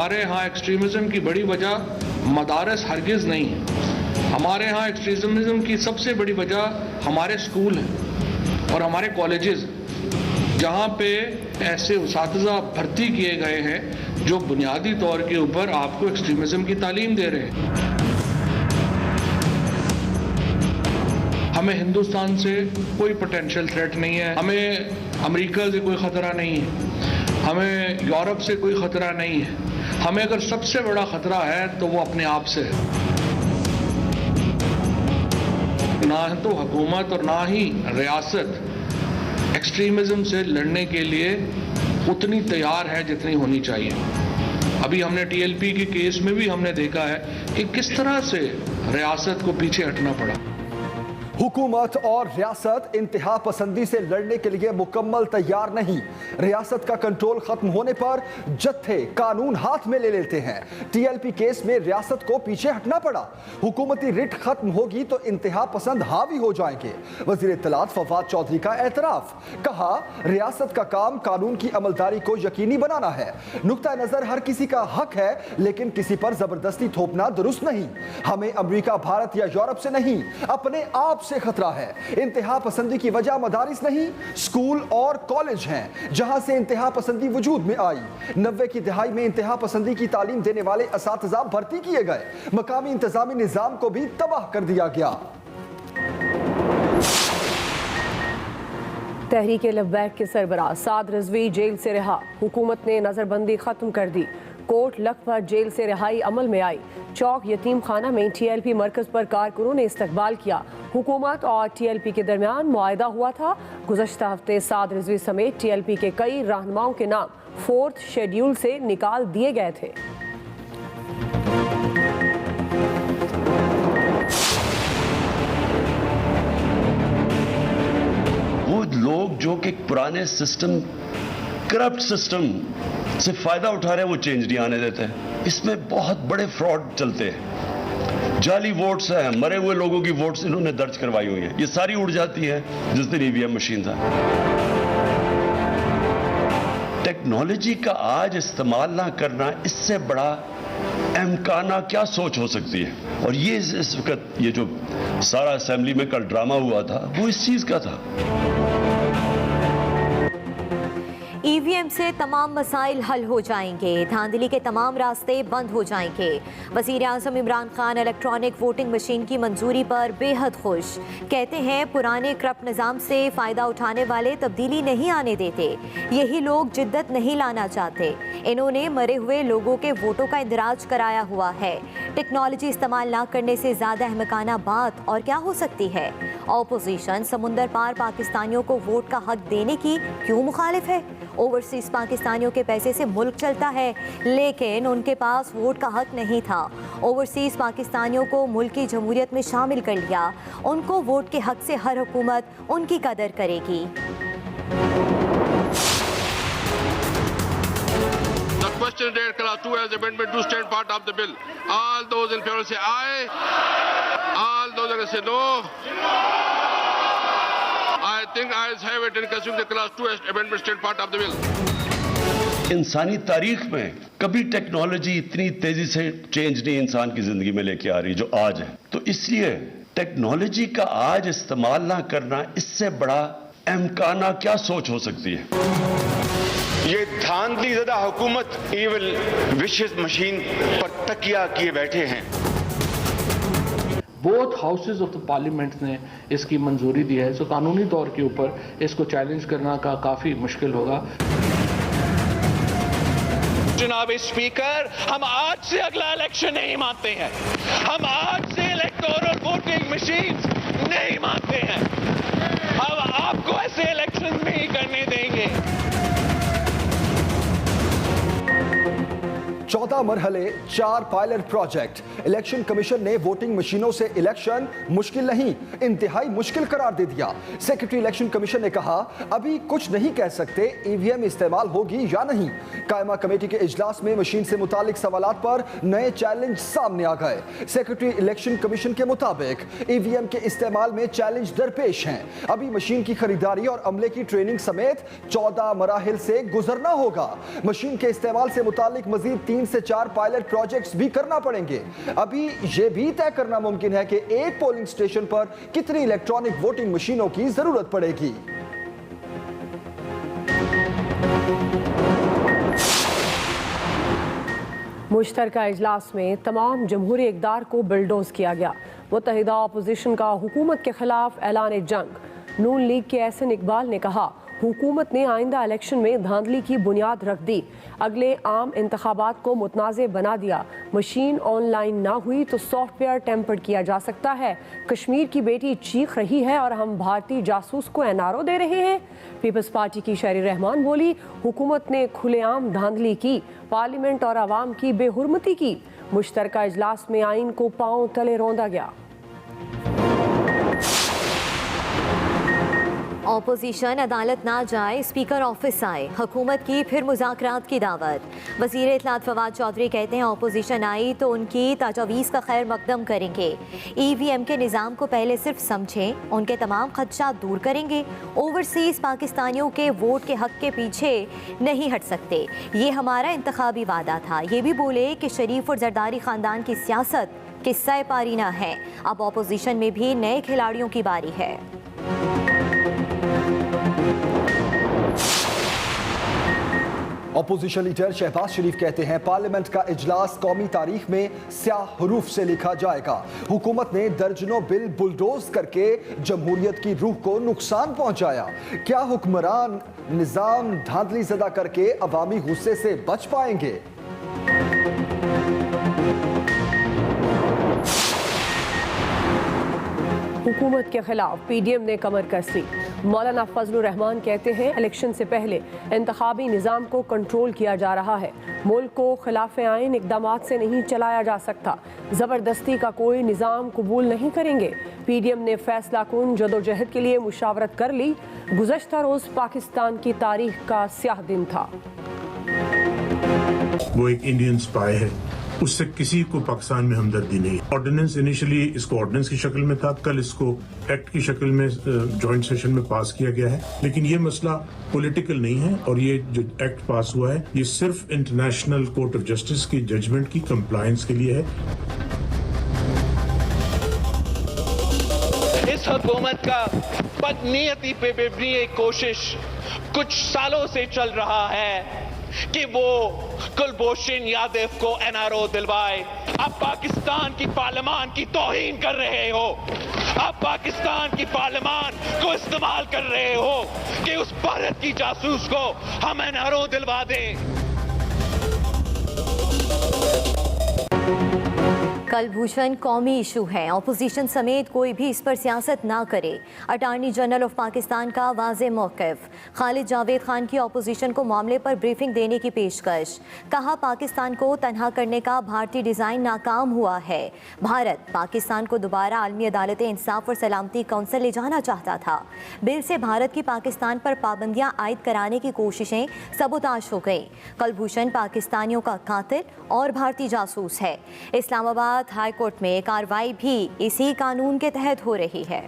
हमारे यहाँ एक्सट्रीमिज़म की बड़ी वजह मदारस हरगिज़ नहीं है। हमारे यहाँ एक्सट्रीमिज़म की सबसे बड़ी वजह हमारे स्कूल हैं और हमारे कॉलेजेस, जहाँ पे ऐसे उसातिज़ा भर्ती किए गए हैं जो बुनियादी तौर के ऊपर आपको एक्सट्रीमिज़म की तालीम दे रहे हैं। हमें हिंदुस्तान से कोई पोटेंशियल थ्रेट नहीं है, हमें अमेरिका से कोई ख़तरा नहीं है, हमें यूरोप से कोई ख़तरा नहीं है। हमें अगर सबसे बड़ा ख़तरा है तो वो अपने आप से है। ना तो हुकूमत और ना ही रियासत एक्सट्रीमिज़म से लड़ने के लिए उतनी तैयार है जितनी होनी चाहिए। अभी हमने TLP के केस में भी हमने देखा है कि किस तरह से रियासत को पीछे हटना पड़ा। हुकूमत और रियासत इंतहा पसंदी से लड़ने के लिए मुकम्मल तैयार नहीं। रियासत का कंट्रोल खत्म होने पर जत्थे कानून हाथ में ले लेते हैं। TLP केस में रियासत को पीछे हटना पड़ा। हुकूमती रिट खत्म होगी तो इंतहा पसंद हावी हो जाएंगे। वजीर इत्तलात फवाद चौधरी का एतराफ, कहा रियासत का काम कानून की अमलदारी को यकीनी बनाना है। नुक्ता नजर हर किसी का हक है, लेकिन किसी पर जबरदस्ती थोपना दुरुस्त नहीं। हमें अमेरिका, भारत या यूरोप से नहीं, अपने आप से खतरा है। इंतहा पसंदी की वजह मदारिस नहीं, स्कूल और कॉलेज हैं, जहां से इंतहा पसंदी वजूद में आई। 90 की दहाई में इंतहा पसंदी की तालीम देने वाले असातिज़ा भर्ती किए गए। मकामी इंतजामी निजाम को भी तबाह कर दिया गया। तहरीक लब्बैक के सरबराह साद रिजवी जेल से रिहा। हुकूमत ने नजरबंदी खत्म कर दी। कोट लखपत जेल से रिहाई अमल में आई। चौक यतीम खाना में TLP मरकज पर कारकुनों ने इस्तकबाल किया। हुकूमत और TLP के दरमियान मुआहदा हुआ था। गुज़श्ता हफ्ते साद रिजवी समेत TLP के कई रहनुमाओं के नाम 4th शेड्यूल से निकाल दिए गए थे। वो लोग जो कि पुराने सिस्टम, करप्ट सिस्टम से फायदा उठा रहे हैं, वो चेंज नहीं आने देते। इसमें बहुत बड़े फ्रॉड चलते हैं। जाली वोट्स हैं, मरे हुए लोगों की वोट्स इन्होंने दर्ज करवाई हुई है। ये सारी उड़ जाती है जिस दिन EVM मशीन था। टेक्नोलॉजी का आज इस्तेमाल ना करना, इससे बड़ा अहमकाना क्या सोच हो सकती है। और ये इस वक्त ये जो सारा असेंबली में कल ड्रामा हुआ था, वो इस चीज का था। EVM से तमाम मसाइल हल हो जाएंगे, धांधली के तमाम रास्ते बंद हो जाएंगे। वज़ीर आज़म Imran Khan electronic voting machine की मंजूरी पर बेहद खुश। कहते हैं पुराने करप्ट निज़ाम से फ़ायदा उठाने वाले तब्दीली नहीं आने देते। यही लोग जिद्दत नहीं लाना चाहते। इन्होंने मरे हुए लोगों के वोटों का इंदराज कराया हुआ है। टेक्नोलॉजी इस्तेमाल ना करने से ज़्यादा अहमकाना बात और क्या हो सकती है। ऑपोजिशन समुंदर पार पाकिस्तानियों को वोट का हक देने की क्यों मुखालिफ है। ओवरसीज पाकिस्तानियों के पैसे से मुल्क चलता है, लेकिन उनके पास वोट का हक नहीं था। ओवरसीज पाकिस्तानियों को मुल्क की जमहूरियत में शामिल कर लिया। उनको वोट के हक से हर हुकूमत उनकी कदर करेगी। Question read class 2 as amendment to stand part of the bill. All those in favor say aye. All those against say no. I think ayes have it in considering the class 2 as amendment stand part of the bill. इंसानी तारीख में कभी technology इतनी तेजी से change नहीं इंसान की जिंदगी में लेके आ रही जो आज है। तो इसलिए टेक्नोलॉजी का आज इस्तेमाल ना करना, इससे बड़ा अहमकाना क्या सोच हो सकती है। ये धांधली ज़दा हुकूमत इविल विशेष मशीन पर तकिया किए बैठे हैं। Both houses of the parliament ने इसकी मंजूरी दी है, सो कानूनी तौर के ऊपर इसको चैलेंज करना का काफ़ी मुश्किल होगा। जनाब स्पीकर, हम आज से अगला इलेक्शन नहीं मानते हैं। हम आज से इलेक्टोरल वोटिंग मशीन नहीं मानते हैं। हम आपको ऐसे इलेक्शन में ही करने देंगे। 14 मरहले 4 पायलट प्रोजेक्ट। इलेक्शन कमीशन ने वोटिंग मशीनों से इलेक्शन मुश्किल नहीं, इंतहाई मुश्किल करार दे दिया। सेक्रेटरी इलेक्शन कमीशन ने कहा अभी कुछ नहीं कह सकते EVM इस्तेमाल होगी या नहीं। कायमा कमेटी के इजलास में मशीन से मुतालिक सवालात पर नए चैलेंज सामने आ गए। सेक्रेटरी इलेक्शन कमीशन के मुताबिक EVM के इस्तेमाल में चैलेंज दरपेश हैं। अभी मशीन की खरीदारी और अमले की ट्रेनिंग समेत 14 मराहिल से गुजरना होगा। मशीन के इस्तेमाल से मुतालिक मजीद 3 3 से 4 पायलट प्रोजेक्ट्स भी करना पड़ेंगे। अभी ये भी तय करना मुमकिन है कि एक पोलिंग स्टेशन पर कितनी इलेक्ट्रॉनिक वोटिंग मशीनों की जरूरत पड़ेगी। मुश्तरका इजलास में तमाम जमहूरी इक़दार को बिलडोज किया गया। मुत्तहिदा अपोजिशन का हुकूमत के खिलाफ ऐलान जंग। नून लीग के एहसन इकबाल ने कहा, हुकूमत ने आइंदा इलेक्शन में धांधली की बुनियाद रख दी, अगले आम इंतखाबात को मुतनाज़े बना दिया। मशीन ऑनलाइन ना हुई तो सॉफ्टवेयर टेम्पर्ड किया जा सकता है। कश्मीर की बेटी चीख रही है और हम भारतीय जासूस को एनआरओ दे रहे हैं। पीपल्स पार्टी की शहरी रहमान बोली, हुकूमत ने खुलेआम धांधली की, पार्लियामेंट और आवाम की बेहुरमती की। मुश्तरका इजलास में आइन को पांव तले रौंदा गया। ऑपोजिशन अदालत ना जाए, स्पीकर ऑफिस आए, हुकूमत की फिर मुज़ाकरात की दावत। वज़ीर इत्तलात फवाद चौधरी कहते हैं, ऑपोजिशन आई तो उनकी तजवीज़ का खैर मकदम करेंगे। EVM के निज़ाम को पहले सिर्फ समझें, उनके तमाम खदशात दूर करेंगे। ओवरसीज़ पाकिस्तानियों के वोट के हक़ के पीछे नहीं हट सकते, ये हमारा इंतखाबी वादा था। ये भी बोले कि शरीफ और जरदारी ख़ानदान की सियासत किस्सा पारीना है। अब ऑपोजिशन में भी नए खिलाड़ियों की बारी है। अपोजिशन लीडर शहबाज शरीफ कहते हैं, पार्लियामेंट का इजलास कौमी तारीख में स्याह हरूफ से लिखा जाएगा। हुकूमत ने दर्जनों बिल बुलडोज करके जमहूरियत की रूह को नुकसान पहुंचाया। क्या हुक्मरान निजाम धांधली ज़दा करके अवामी गुस्से से बच पाएंगे? हुकूमत के खिलाफ PDM ने कमर कस ली। मौलाना फजलुर रहमान कहते हैं, इलेक्शन से पहले इंतखाबी निज़ाम को कंट्रोल किया जा रहा है। मुल्क को खिलाफ आइन इक़दामात से नहीं चलाया जा सकता। ज़बरदस्ती का कोई निज़ाम कबूल नहीं करेंगे। PDM ने फैसला कुन जदोजहद के लिए मुशावरत कर ली। गुज़श्ता रोज़ पाकिस्तान की तारीख का स्याह दिन था। वो एक इंडियन स्पाई है, उससे किसी को पाकिस्तान में हमदर्दी नहीं। ऑर्डिनेंस इनिशियली इसको ऑर्डिनेंस की शक्ल में था, कल इसको एक्ट की शक्ल में जॉइंट सेशन में पास किया गया है। लेकिन ये मसला पॉलिटिकल नहीं है और ये जो एक्ट पास हुआ है ये सिर्फ इंटरनेशनल कोर्ट ऑफ जस्टिस की जजमेंट की कंप्लायंस के लिए है। इस हुकूमत का बदनीयती पे मबनी एक कोशिश कुछ सालों से चल रहा है कि वो कुलभूषण यादव को NRO दिलवाए। अब पाकिस्तान की पार्लियामान की तौहीन कर रहे हो, अब पाकिस्तान की पार्लियामान को इस्तेमाल कर रहे हो कि उस भारत की जासूस को हम NRO दिलवा दें। कुलभूषण कौमी इशू है, ऑपोजिशन समेत कोई भी इस पर सियासत ना करे। अटॉर्नी जनरल ऑफ पाकिस्तान का वाज़े मौक़िफ़। खालिद जावेद खान की ऑपोजिशन को मामले पर ब्रीफिंग देने की पेशकश। कहा, पाकिस्तान को तनहा करने का भारतीय डिज़ाइन नाकाम हुआ है। भारत पाकिस्तान को दोबारा आलमी अदालत इंसाफ और सलामती काउंसिल ले जाना चाहता था। बिल से भारत की पाकिस्तान पर पाबंदियाँ आयद कराने की कोशिशें सबूताश हो गई। कुलभूषण पाकिस्तानियों का कातिल और भारतीय जासूस है। इस्लामाबाद हाई कोर्ट में कार्रवाई भी इसी कानून के तहत हो रही है।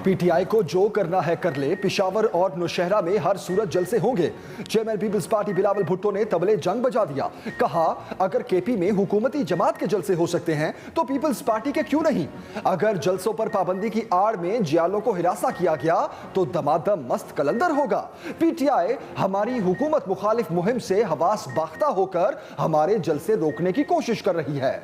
PTI को जो करना है कर ले, पिशावर और नौशहरा में हर सूरत जलसे होंगे। चेयरमैन पीपल्स पार्टी बिलावल भुट्टो ने तबले जंग बजा दिया। कहा, अगर KP में हुकूमती जमात के जलसे हो सकते हैं तो पीपल्स पार्टी के क्यों नहीं? अगर जलसों पर पाबंदी की आड़ में जियालों को हिरासा किया गया तो दमादम मस्त कलंदर होगा। PTI हमारी हुकूमत मुखालिफ मुहिम से हवास बाख्ता होकर हमारे जलसे रोकने की कोशिश कर रही है।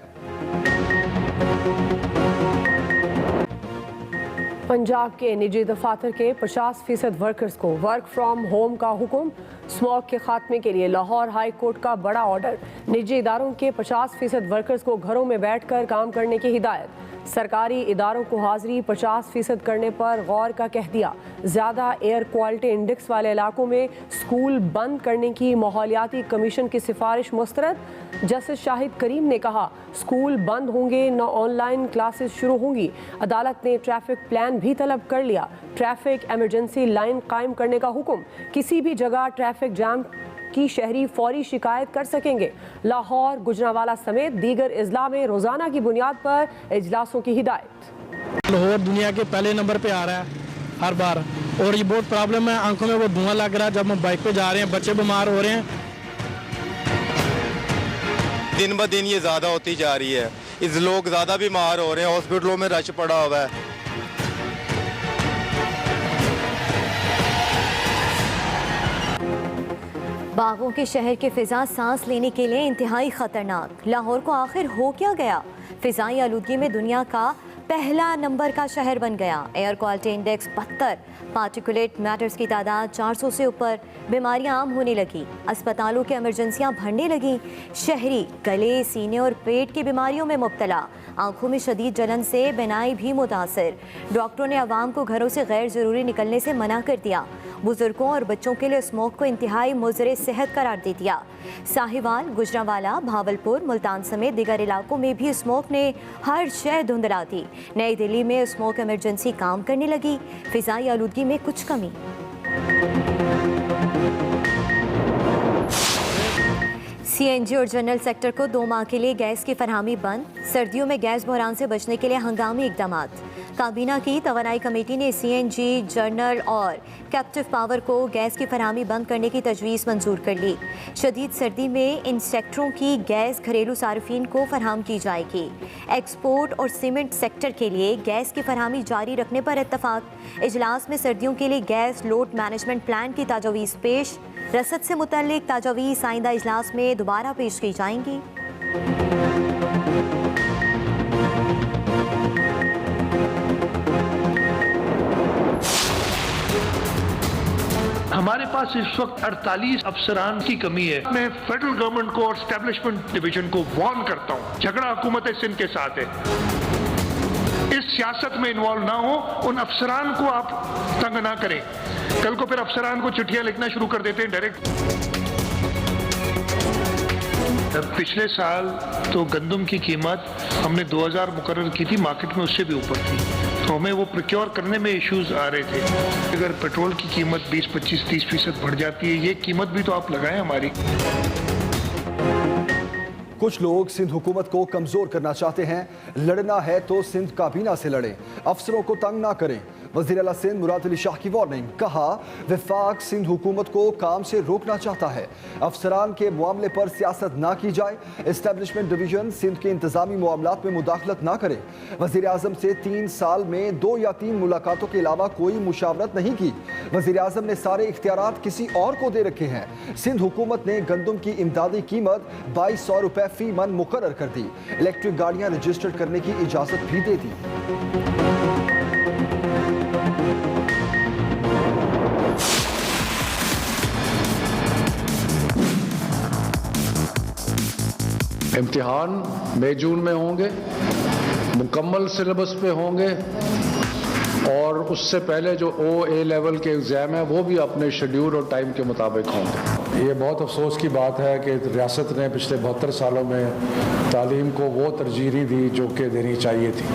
पंजाब के निजी दफातर के 50% वर्कर्स को वर्क फ्रॉम होम का हुक्म। स्मॉग के खात्मे के लिए लाहौर हाई कोर्ट का बड़ा ऑर्डर। निजी इदारों के 50% वर्कर्स को घरों में बैठकर काम करने की हिदायत। सरकारी इदारों को हाजिरी 50% करने पर गौर का कह दिया। ज़्यादा एयर क्वालिटी इंडेक्स वाले इलाकों में स्कूल बंद करने की माहौलियाती कमीशन की सिफारिश मुस्तरद। जस्टिस शाहिद करीम ने कहा, स्कूल बंद होंगे न ऑनलाइन क्लासेस शुरू होंगी। अदालत ने ट्रैफिक प्लान भी तलब कर लिया। ट्रैफिक एमरजेंसी लाइन कायम करने का हुक्म। किसी भी जगह ट्रैफिक जाम की शहरी फौरी शिकायत कर सकेंगे। लाहौर, गुजरांवाला समेत दीगर अजला में रोजाना की बुनियाद पर इजलासों की हिदायत। लाहौर दुनिया के पहले नंबर पे आ रहा है हर बार, और ये बहुत प्रॉब्लम है, आंखों में वो धुआं लग रहा है जब हम बाइक पे जा रहे हैं, बच्चे बीमार हो रहे हैं। दिन ब दिन ये ज़्यादा होती जा रही है, इस लोग ज़्यादा बीमार हो रहे हैं, हॉस्पिटलों में रश पड़ा हुआ है। बागों के शहर की फिजा सांस लेने के लिए इंतहाई खतरनाक। लाहौर को आखिर हो क्या गया? फिजाई आलूदगी में दुनिया का पहला नंबर का शहर बन गया। Air quality index 72, particulate matters की तादाद 400 से ऊपर, बीमारियां आम होने लगी, अस्पतालों की इमरजेंसियां भरने लगी, शहरी गले, सीने और पेट की बीमारियों में मुब्तला, आंखों में शदीद जलन से बिनाई भी मुतासर। डॉक्टरों ने अवाम को घरों से गैर ज़रूरी निकलने से मना कर दिया। बुजुर्गों और बच्चों के लिए स्मोक को इंतहाई मुज़र सेहत करार दे दिया। साहिवाल, गुजरांवाला, भावलपुर, मुल्तान समेत दीगर इलाकों में भी स्मोक ने हर शय धुंधला दी। नई दिल्ली में स्मोक इमरजेंसी काम करने लगी। फिजाई आलूदगी में कुछ कमी। सीएनजी और जनरल सेक्टर को 2 माह के लिए गैस की फरहमी बंद। सर्दियों में गैस बहरान से बचने के लिए हंगामी इकदाम। काबीना की तवानाई कमेटी ने सीएनजी, जनरल और कैप्टिव पावर को गैस की फरहमी बंद करने की तजवीज़ मंजूर कर ली। शदीद सर्दी में इन सेक्टरों की गैस घरेलू सार्फिन को फराहम की जाएगी। एक्सपोर्ट और सीमेंट सेक्टर के लिए गैस की फरहमी जारी रखने पर इत्तफाक। इजलास में सर्दियों के लिए गैस लोड मैनेजमेंट प्लान की तजवीज़ पेश। रसद से मुतल्लिक तजवीज़ आइंदा इजलास में दोबारा पेश की जाएंगी। हमारे पास इस वक्त 48 अफसरान की कमी है। मैं फेडरल गवर्नमेंट को और एस्टेब्लिशमेंट डिवीजन को वार्न करता हूँ, झगड़ा हुकूमत सिंध के साथ है, इस सियासत में इन्वॉल्व ना हो, उन अफसरान को आप तंग ना करें। कल को फिर अफसरान को चिट्ठियां लिखना शुरू कर देते हैं डायरेक्ट। पिछले साल तो गंदम की कीमत हमने 2000 मुकर्रर की थी, मार्केट में उससे भी ऊपर थी, तो हमें वो प्रोक्योर करने में इश्यूज आ रहे थे। अगर पेट्रोल की कीमत 20, 25, 30% बढ़ जाती है, ये कीमत भी तो आप लगाएं हमारी। कुछ लोग सिंध हुकूमत को कमजोर करना चाहते हैं। लड़ना है तो सिंध काबीना से लड़ें, अफसरों को तंग ना करें। वज़ीर आला सिंध मुराद अली शाह की वार्निंग। कहा, वफाक सिंध हुकूमत को काम से रोकना चाहता है, अफसरान के मामले पर सियासत ना की जाए। एस्टेब्लिशमेंट डिवीजन सिंध के इंतजामी मामलात में मुदाखलत ना करे। वज़ीर आज़म से 3 साल में 2 या 3 मुलाकातों के अलावा कोई मुशावरत नहीं की। वज़ीर आज़म ने सारे इख्तियारात किसी और को दे रखे हैं। सिंध हुकूमत ने गंदम की इमदादी कीमत 2200 रुपए फी मन मुकर्रर कर दी। इलेक्ट्रिक गाड़ियां रजिस्टर करने की इजाजत भी दे दी। इम्तिहान मई जून में होंगे, मुकम्मल सिलेबस पे होंगे, और उससे पहले जो A लेवल के एग्ज़ाम है वो भी अपने शेड्यूल और टाइम के मुताबिक होंगे। ये बहुत अफसोस की बात है कि रियासत ने पिछले 72 सालों में तालीम को वो तरजीह दी जो कि देनी चाहिए थी।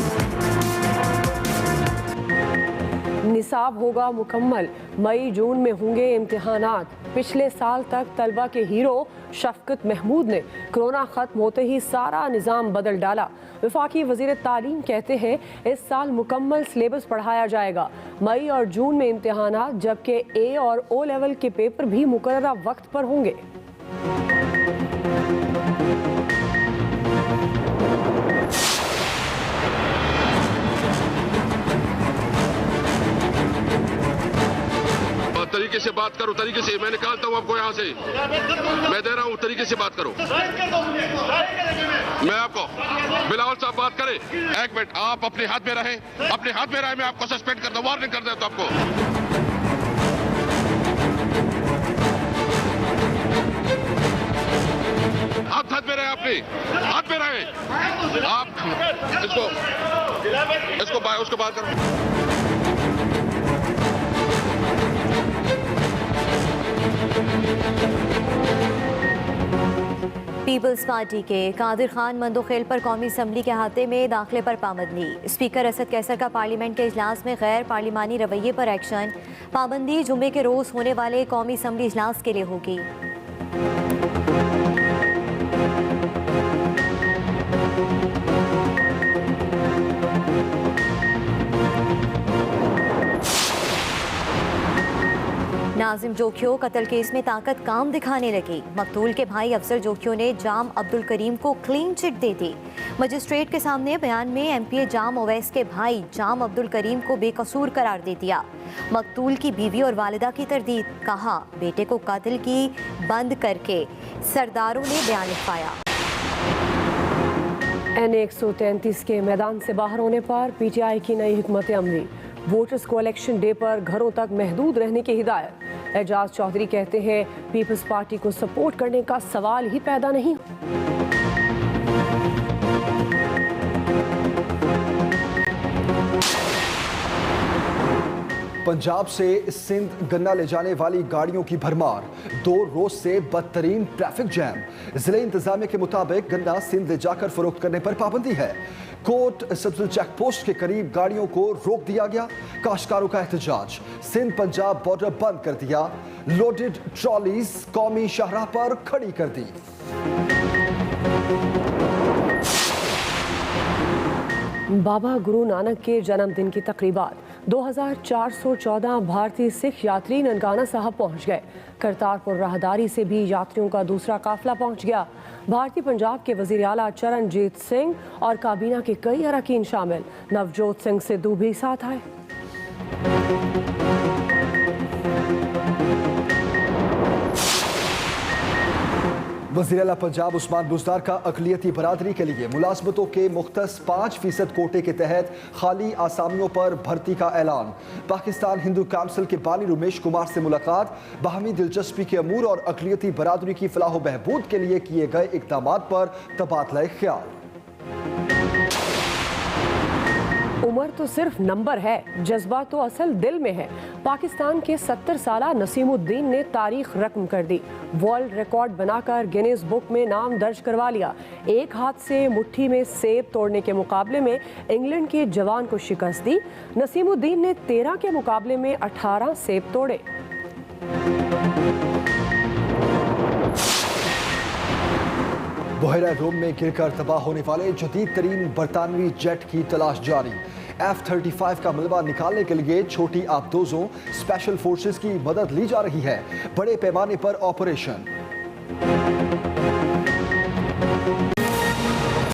निसाब होगा मुकम्मल, मई जून में होंगे इम्तिहानात। पिछले साल तक तलबा के हीरो शफकत महमूद ने कोरोना ख़त्म होते ही सारा निज़ाम बदल डाला। वफाकी वज़ीर तालीम कहते हैं इस साल मुकम्मल सिलेबस पढ़ाया जाएगा। मई और जून में इम्तिहानात, जबकि A और O लेवल के पेपर भी मुकर्ररा वक्त पर होंगे। तरीके से बात करो, तरीके से। मैं निकालता हूं आपको यहां से, मैं दे रहा हूं, तरीके से बात करो। मैं आपको बिलावल साहब बात करें। एक मिनट, आप अपने हाथ में रहें, अपने हाथ में रहें। मैं आपको सस्पेंड करता हूं, वार्निंग कर देता हूं आपको। आप हाथ में रहे, अपने हाथ में रहे। आप उसको बात करो। पीपल्स पार्टी के कादिर खान मंदोखेल पर कौमी असम्बली के अहाते में दाखिले पर पाबंदी। स्पीकर असद कैसर का पार्लियामेंट के इजलास में गैर पार्लिमानी रवैये पर एक्शन। पाबंदी जुम्मे के रोज़ होने वाले कौमी असम्बली इजलास के लिए होगी। मुलाजिम जोखियो कत्ल केस में ताकत काम दिखाने लगी। मकतूल के भाई अफसर जोखियो ने जाम अब्दुल करीम को क्लीन चिट दे दी। मजिस्ट्रेट के सामने बयान में एमपीए जाम ओवैस के भाई जाम अब्दुल करीम को बेकसूर करार दे दिया। मकतूल की बीवी और वालिदा की तरदीद, कहा बेटे को कत्ल की बंद करके सरदारों ने बयान लिखवाया। N133 के मैदान से बाहर होने पर पीटीआई की नई हिकमत अमली। वोटर्स को इलेक्शन डे पर घरों तक महदूद रहने की हिदायत। एजाज चौधरी कहते हैं पीपल्स पार्टी को सपोर्ट करने का सवाल ही पैदा नहीं। पंजाब से सिंध गन्ना ले जाने वाली गाड़ियों की भरमार, 2 रोज से बदतरीन ट्रैफिक जैम। जिले इंतजामिया के मुताबिक गन्ना सिंध ले जाकर फरोख्त करने पर पाबंदी है। कोट सब्जिल चेक पोस्ट के करीब गाड़ियों को रोक दिया गया। काश्तकारों का एहतजाज, सिंध पंजाब बॉर्डर बंद कर दिया। लोडेड ट्रॉलीज कौमी शाहराह पर खड़ी कर दी। बाबा गुरु नानक के जन्मदिन की तकरीबात। 2414 भारतीय सिख यात्री ननकाना साहब पहुंच गए। करतारपुर राहदारी से भी यात्रियों का दूसरा काफिला पहुंच गया। भारतीय पंजाब के वजीर आला चरणजीत सिंह और काबीना के कई अरकान शामिल। नवजोत सिंह सिद्धू भी साथ आए। वज़ीर आला पंजाब उस्मान बुज़दार का अक़लियती बरादरी के लिए मुलाजमतों के मुख्तस 5% कोटे के तहत खाली आसामियों पर भर्ती का ऐलान। पाकिस्तान हिंदू काउंसिल के बानी रमेश कुमार से मुलाकात। बाहमी दिलचस्पी के अमूर और अक़लियती बरादरी की फलाह बहबूद के लिए किए गए इक़दामात पर तबादला ख्याल। उम्र तो सिर्फ नंबर है, जज्बा तो असल दिल में है। पाकिस्तान के 70 साला नसीमुद्दीन ने तारीख रकम कर दी। वर्ल्ड रिकॉर्ड बनाकर गिनीज बुक में नाम दर्ज करवा लिया। एक हाथ से मुट्ठी में सेब तोड़ने के मुकाबले में इंग्लैंड के जवान को शिकस्त दी। नसीमुद्दीन ने 13 के मुकाबले में 18 सेब तोड़े। बहरा रोम में गिरकर तबाह होने वाले जदीद तरीन बरतानवी जेट की तलाश जारी। F-35 का मलबा निकालने के लिए छोटी आबदोजों स्पेशल फोर्सेस की मदद ली जा रही है। बड़े पैमाने पर ऑपरेशन।